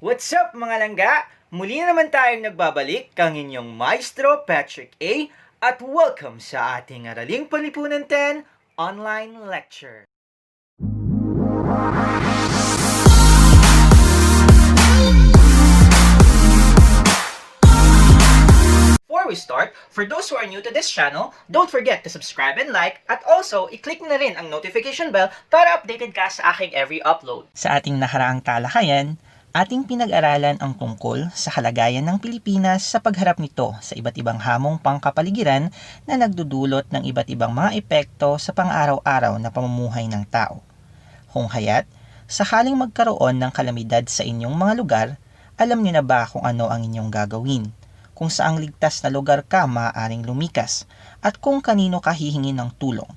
What's up mga langga? Muli na naman tayong nagbabalik kang inyong Maestro Patrick A. At welcome sa ating Araling Panlipunan 10 online lecture. Before we start, for those who are new to this channel, don't forget to subscribe and like at also i-click na rin ang notification bell para updated ka sa aking every upload. Sa ating nakaraang talakayan, ating pinag-aralan ang tungkol sa kalagayan ng Pilipinas sa pagharap nito sa iba't ibang hamong pangkapaligiran na nagdudulot ng iba't ibang mga epekto sa pang-araw-araw na pamumuhay ng tao. Kung kaya't, sakaling magkaroon ng kalamidad sa inyong mga lugar, alam niyo na ba kung ano ang inyong gagawin? Kung saang ligtas na lugar ka maaaring lumikas at kung kanino ka hihingin ng tulong?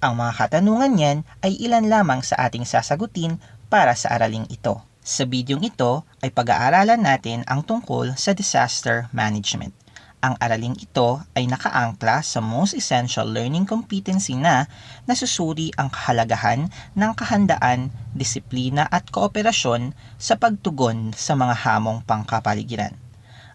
Ang mga katanungan yan ay ilan lamang sa ating sasagutin para sa araling ito. Sa bidyong ito ay pag-aaralan natin ang tungkol sa disaster management. Ang araling ito ay nakaangkla sa MOST ESSENTIAL LEARNING COMPETENCY na nasusuri ang kahalagahan ng kahandaan, disiplina at kooperasyon sa pagtugon sa mga hamong pangkapaligiran.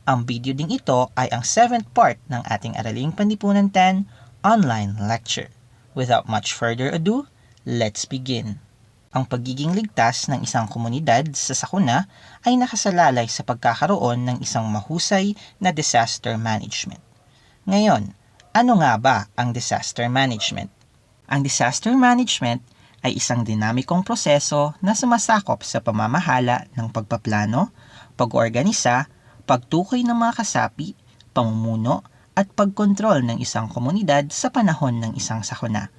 Ang video ding ito ay ang 7th part ng ating Araling Panlipunan 10 online lecture. Without much further ado, let's begin. Ang pagiging ligtas ng isang komunidad sa sakuna ay nakasalalay sa pagkakaroon ng isang mahusay na disaster management. Ngayon, ano nga ba ang disaster management? Ang disaster management ay isang dinamikong proseso na sumasakop sa pamamahala ng pagpaplano, pag-organisa, pagtukoy ng mga kasapi, pamumuno at pagkontrol ng isang komunidad sa panahon ng isang sakuna.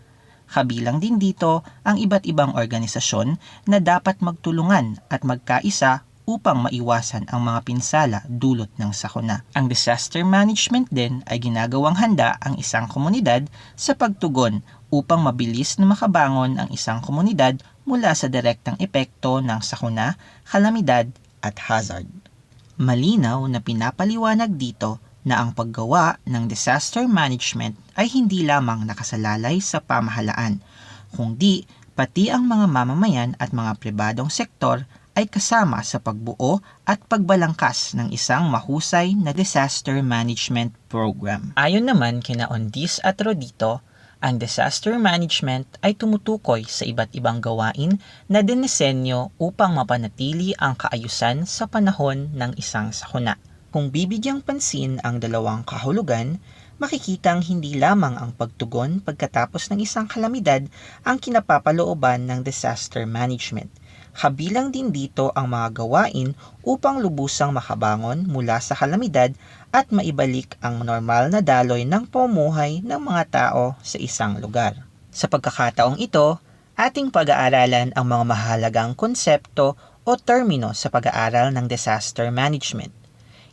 Kabilang din dito ang iba't ibang organisasyon na dapat magtulungan at magkaisa upang maiwasan ang mga pinsala dulot ng sakuna. Ang disaster management din ay ginagawang handa ang isang komunidad sa pagtugon upang mabilis na makabangon ang isang komunidad mula sa direktang epekto ng sakuna, kalamidad at hazard. Malinaw na pinapaliwanag dito na ang paggawa ng disaster management ay hindi lamang nakasalalay sa pamahalaan, kundi pati ang mga mamamayan at mga pribadong sektor ay kasama sa pagbuo at pagbalangkas ng isang mahusay na disaster management program. Ayon naman kina Ondis at Rodito, ang disaster management ay tumutukoy sa iba't ibang gawain na dinisenyo upang mapanatili ang kaayusan sa panahon ng isang sakuna. Kung bibigyang pansin ang dalawang kahulugan, makikitang hindi lamang ang pagtugon pagkatapos ng isang kalamidad ang kinapapalooban ng disaster management. Kabilang din dito ang mga gawain upang lubusang makabangon mula sa kalamidad at maibalik ang normal na daloy ng pamumuhay ng mga tao sa isang lugar. Sa pagkakataong ito, ating pag-aaralan ang mga mahalagang konsepto o termino sa pag-aaral ng disaster management.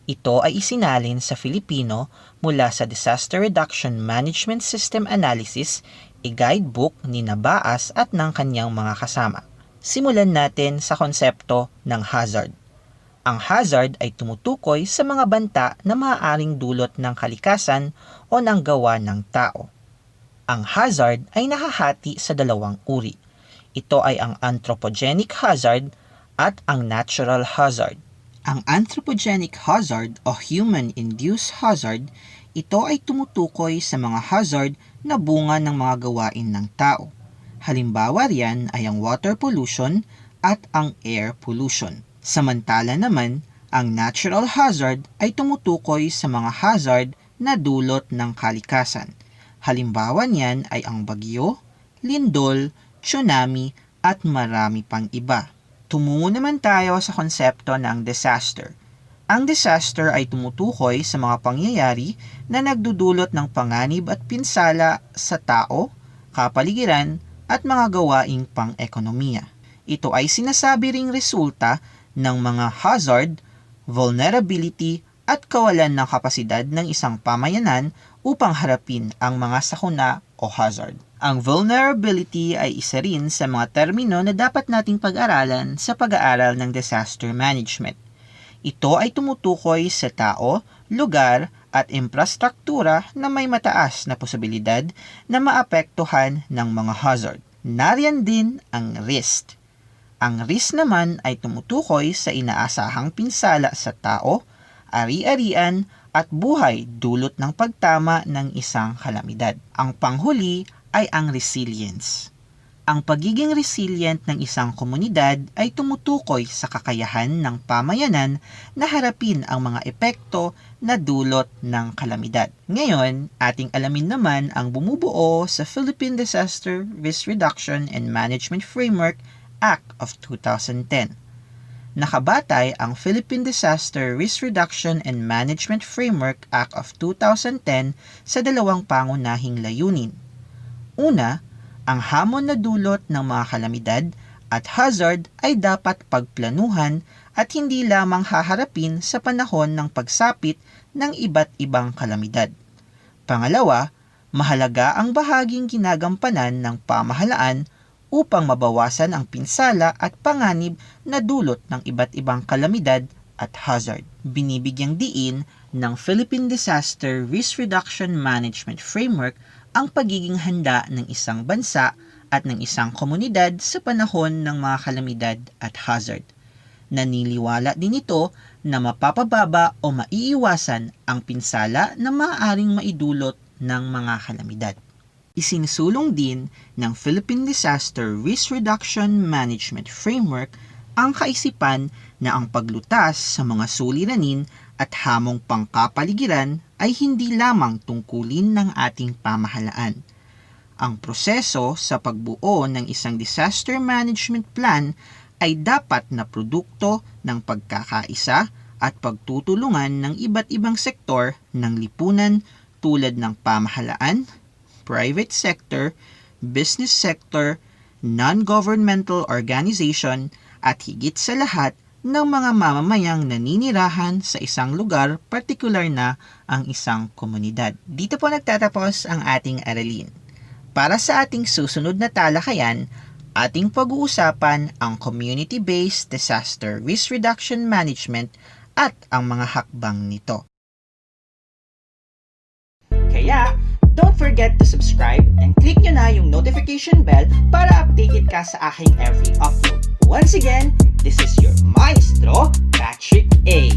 Ito ay isinalin sa Filipino mula sa Disaster Reduction Management System Analysis, guidebook ni Nabaas at ng kanyang mga kasama. Simulan natin sa konsepto ng hazard. Ang hazard ay tumutukoy sa mga banta na maaaring dulot ng kalikasan o ng gawa ng tao. Ang hazard ay nahahati sa dalawang uri. Ito ay ang anthropogenic hazard at ang natural hazard. Ang anthropogenic hazard o human-induced hazard, ito ay tumutukoy sa mga hazard na bunga ng mga gawain ng tao. Halimbawa riyan ay ang water pollution at ang air pollution. Samantala naman, ang natural hazard ay tumutukoy sa mga hazard na dulot ng kalikasan. Halimbawa niyan ay ang bagyo, lindol, tsunami at marami pang iba. Tumungo naman tayo sa konsepto ng disaster. Ang disaster ay tumutukoy sa mga pangyayari na nagdudulot ng panganib at pinsala sa tao, kapaligiran, at mga gawaing pang-ekonomiya. Ito ay sinasabi ring resulta ng mga hazard, vulnerability, at kawalan ng kapasidad ng isang pamayanan upang harapin ang mga sakuna o hazard. Ang vulnerability ay isa rin sa mga termino na dapat nating pag-aralan sa pag-aaral ng disaster management. Ito ay tumutukoy sa tao, lugar, at infrastruktura na may mataas na posibilidad na maapektuhan ng mga hazard. Nariyan din ang risk. Ang risk naman ay tumutukoy sa inaasahang pinsala sa tao, ari-arian, at buhay dulot ng pagtama ng isang kalamidad. Ang panghuli ay ang resilience. Ang pagiging resilient ng isang komunidad ay tumutukoy sa kakayahan ng pamayanan na harapin ang mga epekto na dulot ng kalamidad. Ngayon, ating alamin naman ang bumubuo sa Philippine Disaster Risk Reduction and Management Framework Act of 2010. Nakabatay ang Philippine Disaster Risk Reduction and Management Framework Act of 2010 sa dalawang pangunahing layunin. Una, ang hamon na dulot ng mga kalamidad at hazard ay dapat pagplanuhan at hindi lamang haharapin sa panahon ng pagsapit ng iba't ibang kalamidad. Pangalawa, mahalaga ang bahaging ginagampanan ng pamahalaan upang mabawasan ang pinsala at panganib na dulot ng iba't ibang kalamidad at hazard. Binibigyang diin ng Philippine Disaster Risk Reduction Management Framework ang pagiging handa ng isang bansa at ng isang komunidad sa panahon ng mga kalamidad at hazard. Naniniwala din ito na mapapababa o maiiwasan ang pinsala na maaaring maidulot ng mga kalamidad. Isinusulong din ng Philippine Disaster Risk Reduction Management Framework ang kaisipan na ang paglutas sa mga suliranin at hamong pangkapaligiran ay hindi lamang tungkulin ng ating pamahalaan. Ang proseso sa pagbuo ng isang disaster management plan ay dapat na produkto ng pagkakaisa at pagtutulungan ng iba't ibang sektor ng lipunan tulad ng pamahalaan, private sector, business sector, non-governmental organization, at higit sa lahat ng mga mamamayang naninirahan sa isang lugar, partikular na ang isang komunidad. Dito po nagtatapos ang ating aralin. Para sa ating susunod na talakayan, ating pag-uusapan ang community-based disaster risk reduction management at ang mga hakbang nito. Kaya, don't forget to subscribe and click nyo na yung notification bell para updated ka sa aking every upload. Once again, this is your Maestro, Patrick A.